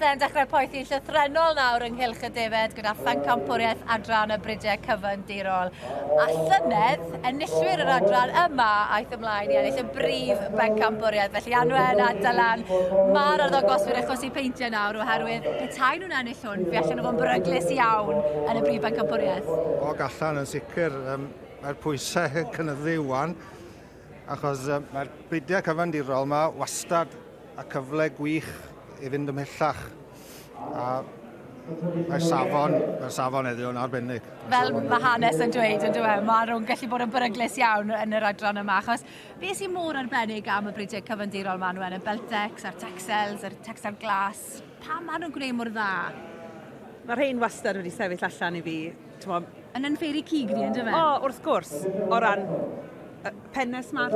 Bydde'n dechrau poethi llythrenol nawr ynghylch y defaid gyda Pencampwriaeth adran y Brydau Cyfandirol. A llynedd, enillwyr yr adran yma aeth ymlaen i ennill y brif Pencampwriaeth. Felly Anwen a Dylan, mae'r arddangoswyr achos i peintiau nawr oherwydd petai nhw'n ennill hwn, fe allan o fo'n beryglus iawn yn y brif Pencampwriaeth. O, gallan yn sicr. Mae'r pwysau yn cynyddu wan, achos mae'r Brydau Cyfandirol yma wastad a cyfle gwych i fynd ymhellach. A mae'r safon heddiw yn arbennig. Fel mae hanes yn dweud, yn dweud, mae nhw'n gallu bod yn beryglus iawn yn yr adran yma, achos beth sy'n mor arbennig am y Brydau Cyfandirol maen nhw yn y Beltex, a'r Texels, a'r Texel Glas, pam maen nhw'n gwneud mor dda? Mae'r rhain wastad wedi sefyll allan i fi. Yn ynffeiri cigri, yn dyfe? O, wrth gwrs, o ran pennau smart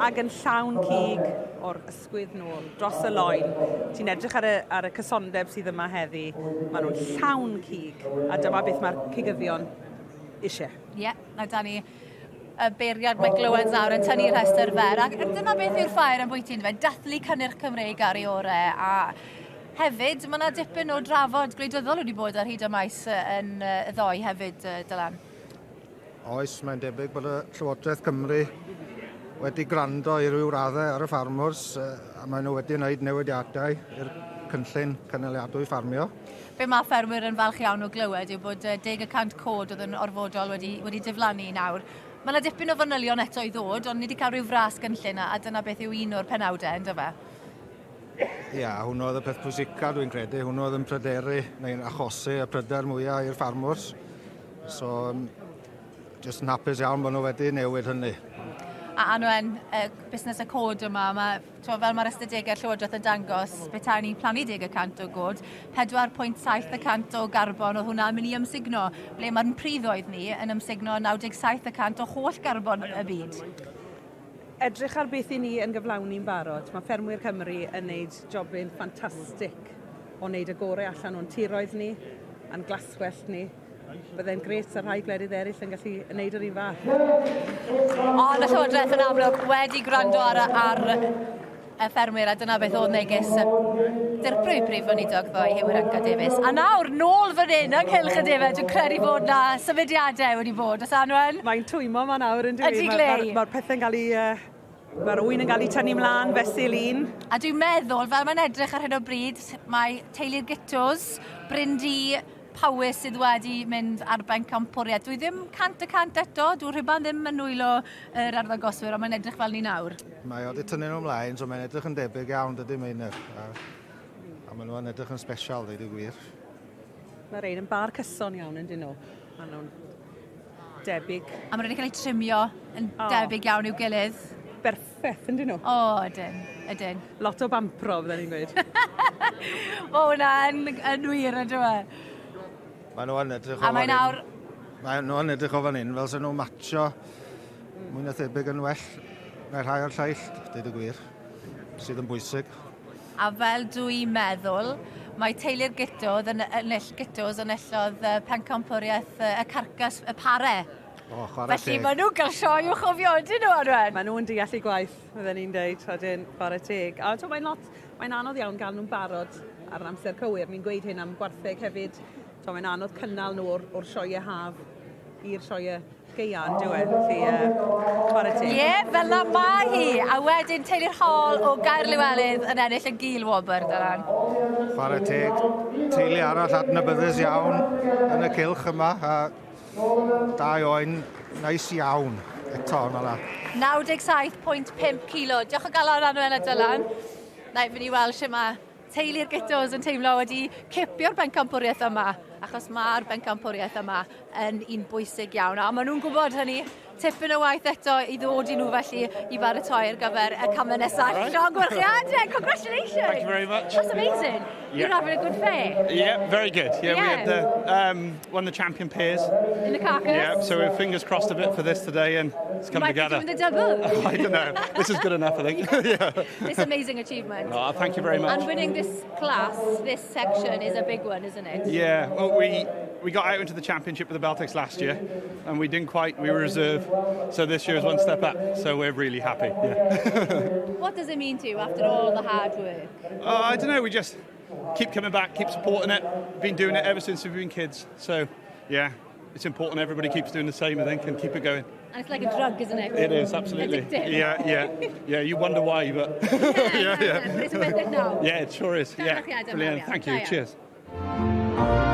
ac yn llawn cig o'r ysgwydd nôl dros y loen. Ti'n edrych ar y cysondeb sydd yma heddi, maen nhw'n llawn cig a dyma beth mae'r cigyddion eisiau. Ie, na da ni y beiriad mae glywed nawr yn tynnu'r rhestr fer. Ac dyna beth yw'r ffair yn bwyty, dathlu cynnyrch Cymreig ar ei orau. A hefyd, mae yna dipyn o drafod gwleidyddol wedi bod ar hyd y maes yn y ddoi hefyd, Dylan. Oes, mae'n debyg bod y Llywodraeth Cymru wedi gwrando i ryw raddau ar y ffarmwrs a maen nhw wedi gwneud newidiadau i'r cynllun cynaliadwy ffarmio. Be mae ffermwyr yn falch iawn o glywed yw bod 10% cod oedd yn orfodol wedi diflannu nawr. Mae yna dipyn o fanylion eto i ddod, ond ni wedi cael rhyw fras cynllun a dyna beth yw un o'r penawdau, yn dyfa? Ia, hwnnw oedd y peth pwysica dwi'n credu. Hwnnw oedd yn pryderu neu'n achosi y pryder mwyaf i'r ffarmwrs. So, jyst yn hapus iawn bod nhw wedi newid hynny. A Anwen, busnes y cod yma, fel mae'r ystadegau'r Llywodraeth yn dangos, bethau ni'n plannu 10% o god, 4.7% o garbon o hwnna'n mynd i ymsugno, ble mae'r pryddoedd ni yn ymsugno 97% o holl garbon y byd. Edrych ar beth i ni yn gyflawni'n barod, mae ffermwyr Cymru yn gwneud jobyn ffantastig o wneud y gorau allan o'n tiroedd ni, a'n glaswellt ni. Byddai'n gret ar rhai gwledydd eraill yn gallu gwneud yr un fath. Ond y Llywodraeth yn amlwg wedi gwrando ar y ffermwyr a dyna beth oedd neges dirprwy prif weinidog ddoi Hywyrenca Davies. A nawr, nôl fan hyn ynghylch y defaid, dwi'n credu bod na symudiadau wedi bod, os Anwen? Mae'n twymo ma nawr yn dweud. Ydy glei. Mae'r pethau'n cael ei... Mae'r wyn yn cael ei tynnu mlaen fesul un. A dwi'n meddwl, fel mae'n edrych ar hyn o bryd, mae teulu'r Gitos, Bryndi, Powys sydd wedi mynd ar Pencampwriaeth. Dwi ddim 100% eto, dwi'n rhywbeth ddim yn nwylo yr arddangoswyr, ond mae'n edrych fel ni nawr. Mae wedi tynnu nhw ymlaen, so mae'n edrych yn debyg iawn dydy Meinir. A maen nhw'n edrych yn special, dweud y gwir. Mae rhain yn bar cyson iawn yn dyn nhw. Maen nhw'n debyg. A maen nhw wedi cael eu trimio yn debyg iawn i'w gilydd. Berffeth yn dyn nhw. O, ydyn. Lot o bampro, byddwn ni'n gweud. O, hwnna yn wir, yn dweud. Maen nhw'n edrych o fan hyn. Maen nhw'n edrych o fan hyn, fel sy'n nhw'n matcho mwy na thebyg yn well na'r rhai o'r lleill, dweud y gwir, sydd yn bwysig. A fel dwi'n meddwl, mae teulu'r Gitos yn enillodd Pencampwriaeth y carcas y pare. O, chwarae teg. Felly maen nhw'n cael sioe i'w chofio, ydyn nhw, Anwen? Maen nhw'n deall eu gwaith, fydden ni'n deud, wedyn chwarae teg. A mae'n anodd iawn gael nhw'n barod ar amser cywir. Ni'n gweud hyn am gwartheg hefyd. Mae'n anodd cynnal nhw o'r sioe haf i'r sioe geian, Felly, chwarae teg. Ie, fel na mae hi. A wedyn teulu'r Hall o Gaer Lywelydd yn ennill y gil wobr, Dylan. Chwarae teg. Teulu arall adnabyddus iawn yn y cylch yma. A 2 oen nais iawn eto yna la. 97.5 kilo. Diolch o galon Anwen a Dylan. Na i fynd i weld sy'n mae teulu'r Gitos yn teimlo wedi cipio'r Pencampwriaeth yma, achos mae'r Pencampwriaeth yma yn un bwysig iawn. A maen nhw'n gwybod hynny, tipyn o waith eto i ddod i nhw felly i baratoi ar gyfer y camau nesaf. Llong gwerchiadau, congratulations! Thank you very much. That's amazing. You're having a good fair. Yeah, very good. Yeah, we had won the champion peers. In the carcass? Yeah, so we're fingers crossed a bit for this today and it's come together. You might be doing the double. I don't know. This is good enough, I think. Yeah. This amazing achievement. Oh, thank you very much. And winning this class, this section, is a big one, isn't it? Yeah, well, we got out into the championship with the Baltics last year and we didn't quite, we were reserve. So this year is one step up, so we're really happy. Yeah. What does it mean to you after all the hard work? I don't know, we just keep coming back, keep supporting it. Been doing it ever since we've been kids. So, yeah, it's important everybody keeps doing the same, I think, and keep it going. And it's like a drug, isn't it? It is, absolutely. Addictive. Yeah, you wonder why, but... But it's worth it now. Yeah, it sure is. Yeah, Diolch, Adam, brilliant. Marian. Thank you. Da iawn. Cheers.